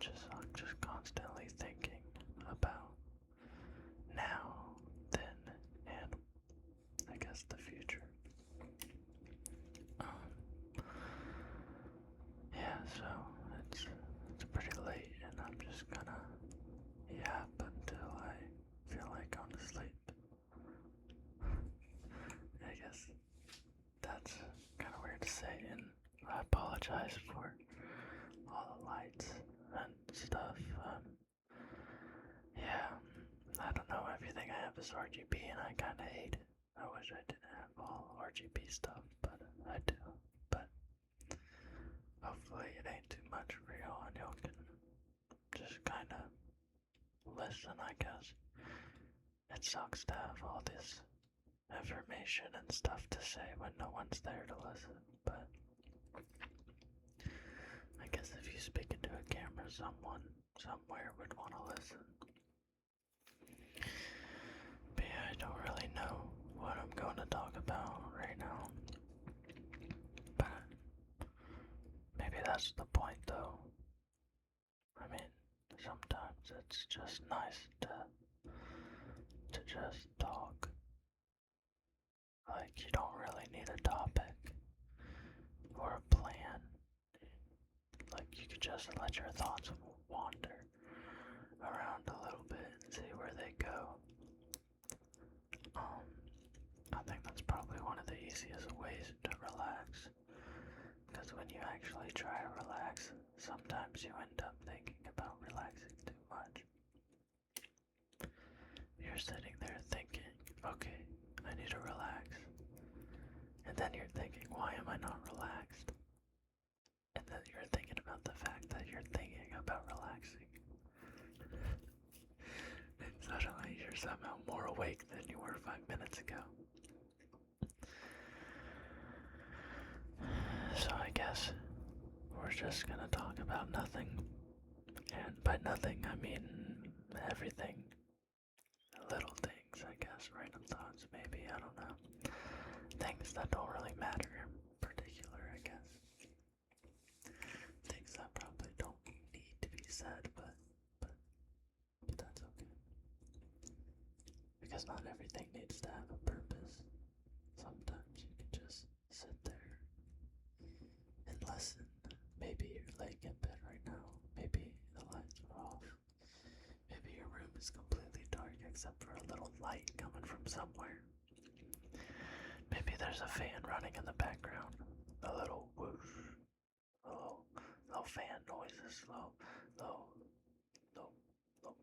I'm just constantly thinking about now, then, and I guess the future. Um, yeah, so it's pretty late, and I'm just gonna yap until I feel like going to sleep. I guess that's kind of weird to say, and I apologize for all the lights and stuff. Yeah, I don't know, everything I have is RGB and I kinda hate it. I wish I didn't have all RGB stuff, but I do. But hopefully it ain't too much for y'all and y'all can just kinda listen, I guess. It sucks to have all this information and stuff to say when no one's there to listen, but I guess if you speak into a camera, someone somewhere would want to listen. But yeah, I don't really know what I'm going to talk about right now. But maybe that's the point, though. I mean, sometimes it's just nice to just talk. Like, you don't really need a topic or a plan. Like, you could just let your thoughts wander around a little bit and see where they go. I think that's probably one of the easiest ways to relax. Because when you actually try to relax, sometimes you end up thinking about relaxing too much. You're sitting there thinking, okay, I need to relax. And then you're thinking, why am I not relaxed? And then you're thinking about the fact that you're thinking about relaxing. And suddenly you're somehow more awake than you were 5 minutes ago. So I guess we're just gonna talk about nothing. And by nothing, I mean everything. Little things, I guess, random thoughts, maybe, I don't know. Things that don't really matter in particular, I guess. Things that probably don't need to be said, but that's okay. Because not everything needs to have a purpose. Sometimes you can just sit there and listen. Maybe you're laying in bed right now. Maybe the lights are off. Maybe your room is completely dark except for a little light coming from somewhere. Maybe there's a fan running in the background. A little whoosh. Little fan noises. Little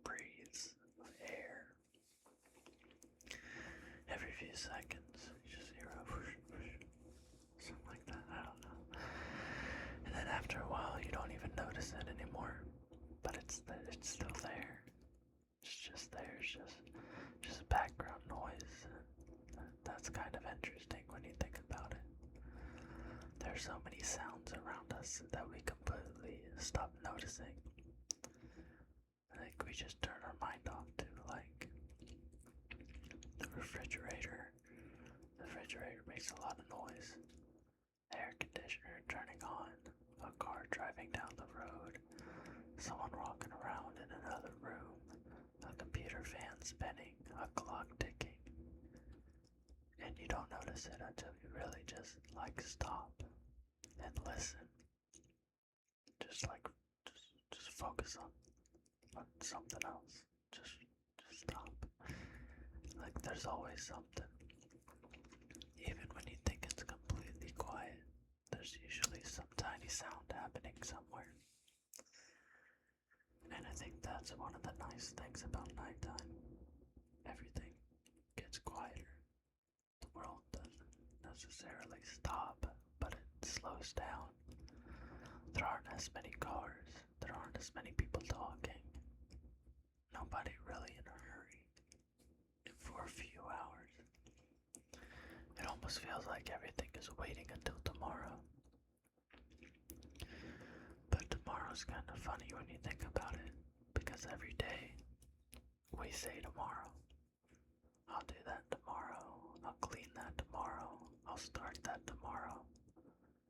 breeze of air. Every few seconds, you just hear a whoosh, whoosh. Something like that, I don't know. And then after a while, you don't even notice it anymore. But it's still there. It's just there. It's just background noise. That's kind of interesting when you think about it. There's so many sounds around us that we completely stop noticing. Like we just turn our mind off to, like the refrigerator. The refrigerator makes a lot of noise. Air conditioner turning on. A car driving down the road. Someone walking around in another room. A computer fan spinning. A clock ticking. And you don't notice it until you really just stop and listen. Just focus on something else. Just stop. Like there's always something. Even when you think it's completely quiet, there's usually some tiny sound happening somewhere. And I think that's one of the nice things about nighttime. Everything gets quieter. The world doesn't necessarily stop, but it slows down. There aren't as many cars. There aren't as many people talking. Nobody really in a hurry. For a few hours. It almost feels like everything is waiting until tomorrow. But tomorrow's kind of funny when you think about it. Because every day we say tomorrow. I'll do that tomorrow. I'll clean that tomorrow. I'll start that tomorrow.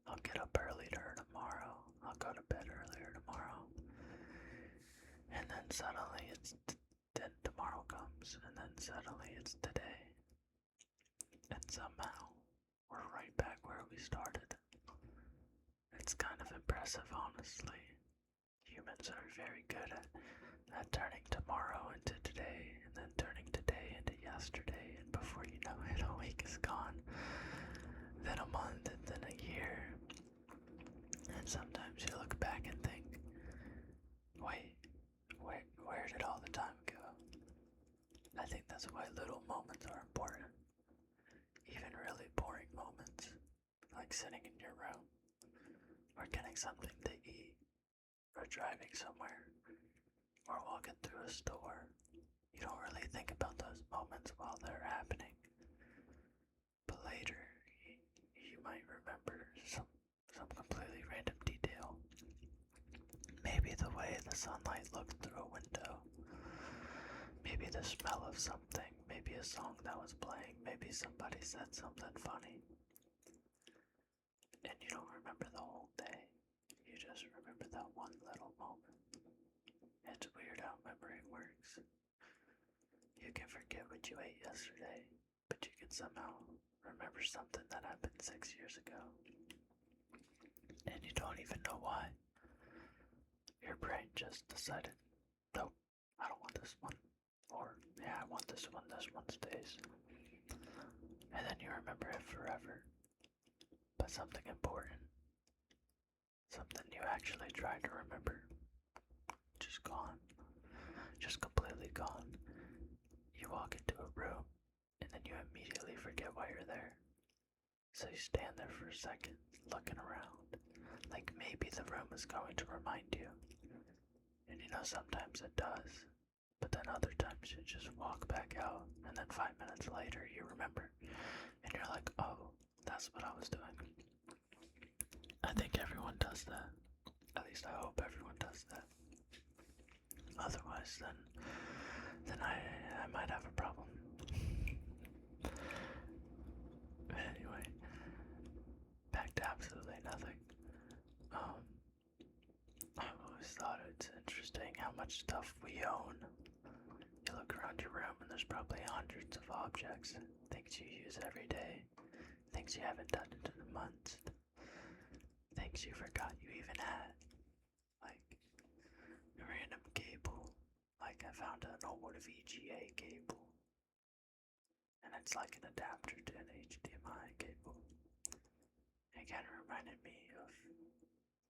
I'll get up earlier tomorrow. I'll go to bed earlier tomorrow. suddenly then tomorrow comes, and then suddenly it's today. And somehow, we're right back where we started. It's kind of impressive, honestly. Humans are very good at turning tomorrow into today, and then turning today into yesterday, and before you know it, a week is gone, then a month, and then a year. And sometimes you look back and think, wait, where did all the time go? I think that's why little moments are important. Even really boring moments, like sitting in your room, or getting something to eat, or driving somewhere, or walking through a store. You don't really think about those moments while they're happening. But later, you might remember some completely random detail. Maybe the way the sunlight looked through a window. Maybe the smell of something. Maybe a song that was playing. Maybe somebody said something funny. And you don't remember the whole day. You just remember that one little moment. It's weird how memory works. You can forget what you ate yesterday, but you can somehow remember something that happened 6 years ago. And you don't even know why. Your brain just decided, nope, I don't want this one. Or, yeah, I want this one stays. And then you remember it forever. But something important, something you actually tried to remember, just gone. Just completely gone. You walk into a room, and then you immediately forget why you're there. So you stand there for a second, looking around, like maybe the room is going to remind you. And you know, sometimes it does, but then other times you just walk back out, and then 5 minutes later you remember, and you're like, oh, that's what I was doing. I think everyone does that. At least I hope everyone does that. Otherwise, then I might have a problem. Anyway, back to absolutely nothing. I've always thought it's interesting how much stuff we own. You look around your room and there's probably hundreds of objects, things you use every day, things you haven't touched in months, things you forgot you even had, like a random cable. Like I found an old VGA cable, and it's like an adapter to an HDMI cable. It kind of reminded me of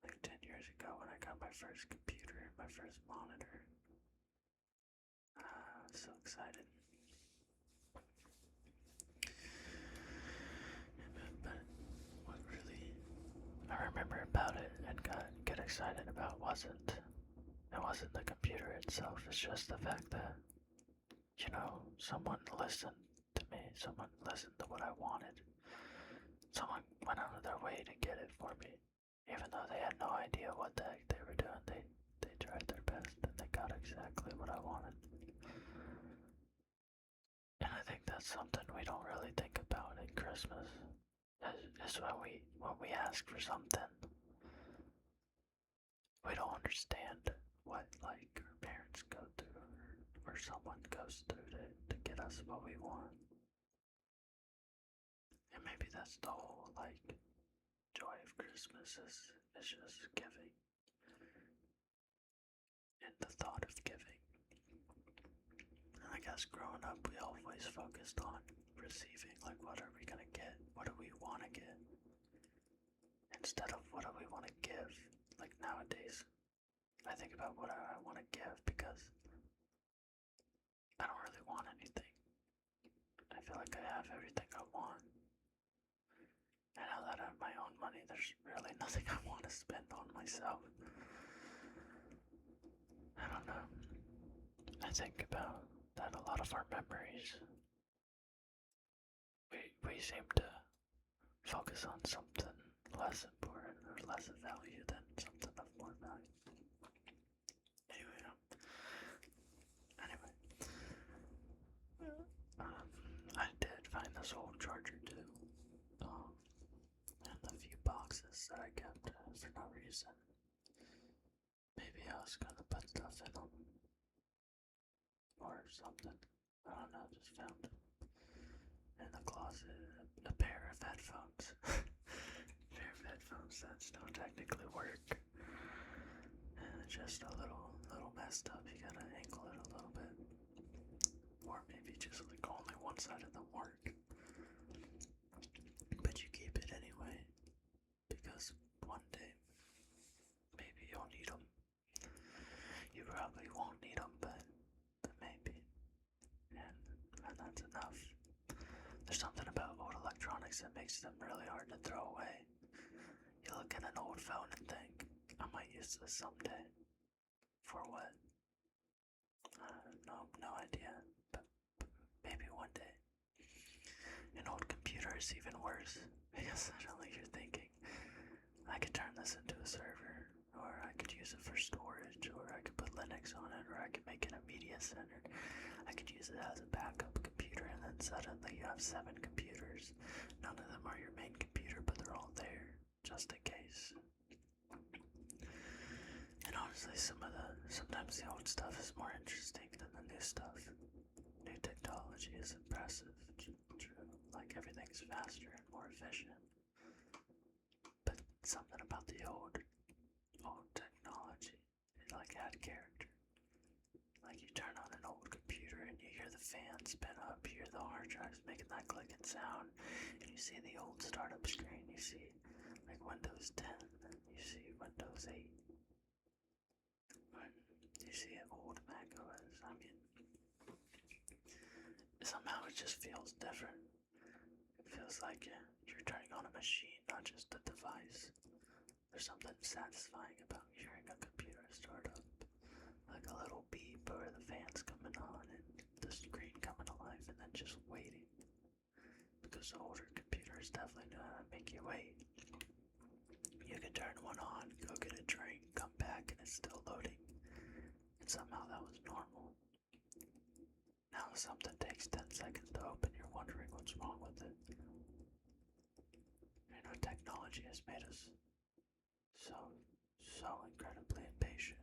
like 10 years ago when I got my first computer and my first monitor. I was so excited. But what really I remember about it and get excited about wasn't the computer itself. It's just the fact that, you know, someone listened to me. Someone listened to what I wanted. Someone went out of their way to get it for me. Even though they had no idea what the heck they were doing, they tried their best and they got exactly what I wanted. And I think that's something we don't really think about at Christmas. Is when we ask for something, we don't understand what like our parents go through or someone goes through to get us what we want. And maybe that's the whole like joy of Christmas is just giving. And the thought of giving. And I guess growing up we always focused on receiving, like what are we gonna get? What do we wanna get? Instead of what do we wanna give? Like nowadays, I think about what I wanna give because I don't really want anything. I feel like I have everything I want. And now that I have my own money, there's really nothing I want to spend on myself. I don't know. I think about that a lot of our memories. We seem to focus on something less important or less of value than something of more value. Anyway, I did find this old charger too. And a few boxes that I kept for no reason. Maybe I was gonna put stuff in them. or something. I don't know, just found it in the closet. A pair of headphones. A pair of headphones that still technically work. And it's just a little messed up. You gotta angle it a little bit. Or maybe just like only one side of them work. But you keep it anyway. Because one day, maybe you'll need them. You probably won't need them, but maybe. And that's enough. There's something about old electronics that makes them really hard to throw away. You look at an old phone and think, I might use this someday. For what? No idea. But maybe one day. An old computer is even worse. Because suddenly you're thinking, I could turn this into a server, or I could use it for storage, or I could put Linux on it, or I could make it a media center. I could use it as a backup computer, and then suddenly you have 7 computers. None of them are your main computer, but they're all there, just in case. And honestly, sometimes the old stuff is more interesting than the new stuff. New technology is impressive, true. Like everything's faster and more efficient. But something about the old technology, it like had character. Like you turn on an old computer and you hear the fan spin up, you hear the hard drives making that clicking sound, and you see the old startup screen, you see like Windows 10, you see Windows 8, you see old Mac OS. I mean, somehow it just feels different. It feels like you're turning on a machine, not just a device. There's something satisfying about hearing a computer start up. Like a little beep or the fans coming on and the screen coming to life and then just waiting. Because older computers definitely know how to make you wait. You can turn one on, go get a drink, come back and it's still loading. And somehow that was normal. Now something takes 10 seconds to open, you're wondering what's wrong with it. You know, technology has made us so incredibly impatient.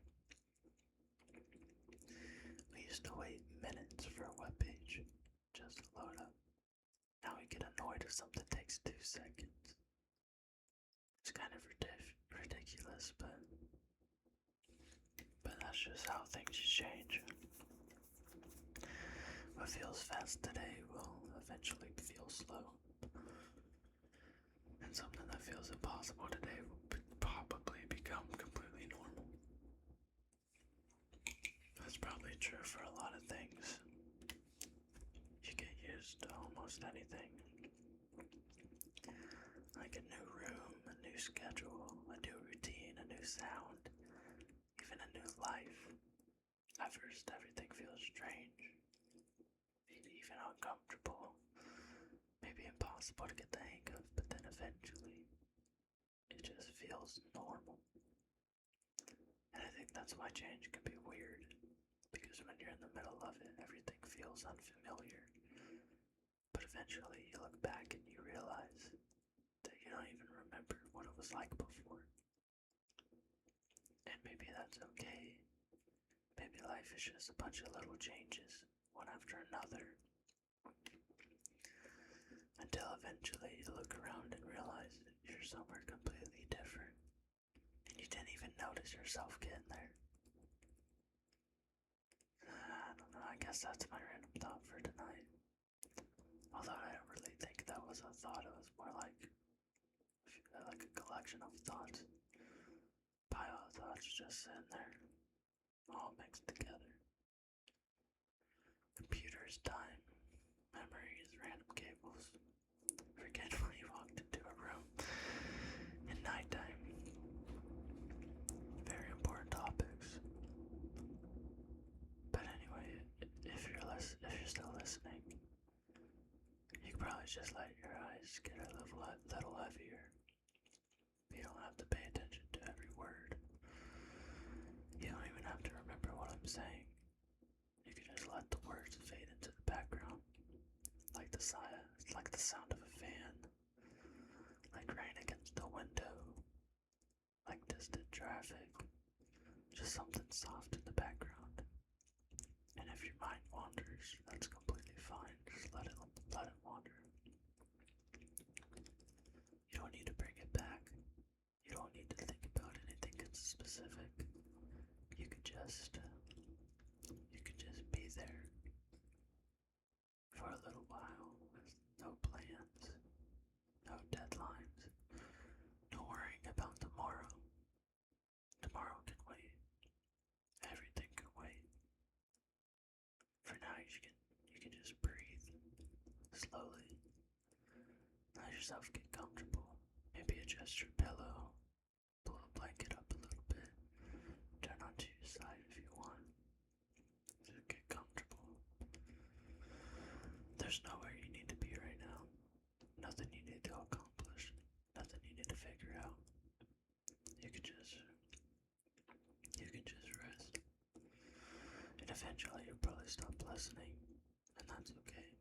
We used to wait minutes for a web page just to load up. Now we get annoyed if something takes 2 seconds. It's kind of ridiculous, but that's just how things change. What feels fast today will eventually feel slow. And something that feels impossible today will probably become completely normal. That's probably true for a lot of things. You get used to almost anything. Like a new room, a new schedule, a new routine, a new sound, even a new life. At first, everything feels strange, maybe even uncomfortable, maybe impossible to get the hang of, but then eventually, it just feels normal. And I think that's why change can be weird, because when you're in the middle of it, everything feels unfamiliar. But eventually, you look back and you realize that you don't even remember what it was like before. And maybe that's okay. Maybe life is just a bunch of little changes, one after another. Until eventually you look around and realize that you're somewhere completely different. And you didn't even notice yourself getting there. I don't know, I guess that's my random thought for tonight. Although I don't really think that was a thought, it was more like a collection of thoughts. Pile of thoughts just sitting there, all mixed together. Computers, time, memories, random cables. Forget when you walked into a room at nighttime. Very important topics. But anyway, if you're still listening, you could probably just let your eyes get a little heavier. You don't have to pay attention to every word. You don't even have to remember what I'm saying. You can just let the words fade into the background. Like the sound of a fan. Like rain against a window. Like distant traffic. Just something soft in the background. And if you're mind wanders, that's completely fine. Just let it wander. You don't need to bring it back. You don't need to think about anything specific. You could just be there for a little while with no plans, no deadlines, no worrying about tomorrow. Tomorrow can wait. Everything can wait. For now, you can just breathe slowly. Let yourself get comfortable. Maybe adjust your pillow, pull the blanket up a little bit, turn onto your side if you want. Just get comfortable. There's nowhere you need to be right now. Nothing you need to accomplish. Nothing you need to figure out. You can just rest. And eventually you'll probably stop listening. And that's okay.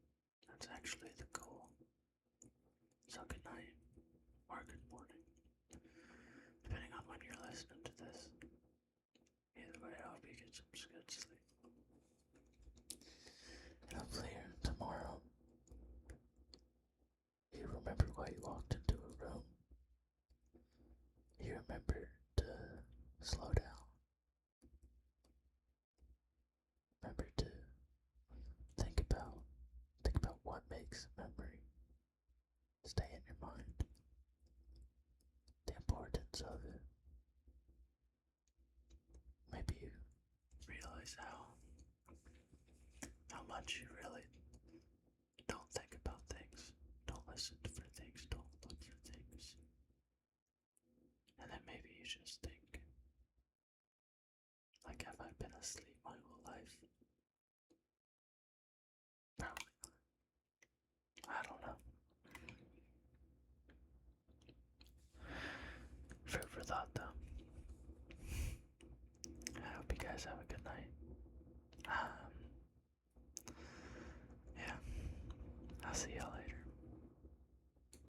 That's actually the goal. So good night. Or good morning. Depending on when you're listening to this. Either way, I hope you get some good sleep. And hopefully tomorrow you remember why you walked into a room. You remember to slow down. Remember to think about what makes memory stay in your mind. The importance of it. Maybe you realize how much you really don't think about things, don't listen for things, don't look for things. And then maybe you just think, like, have I been asleep my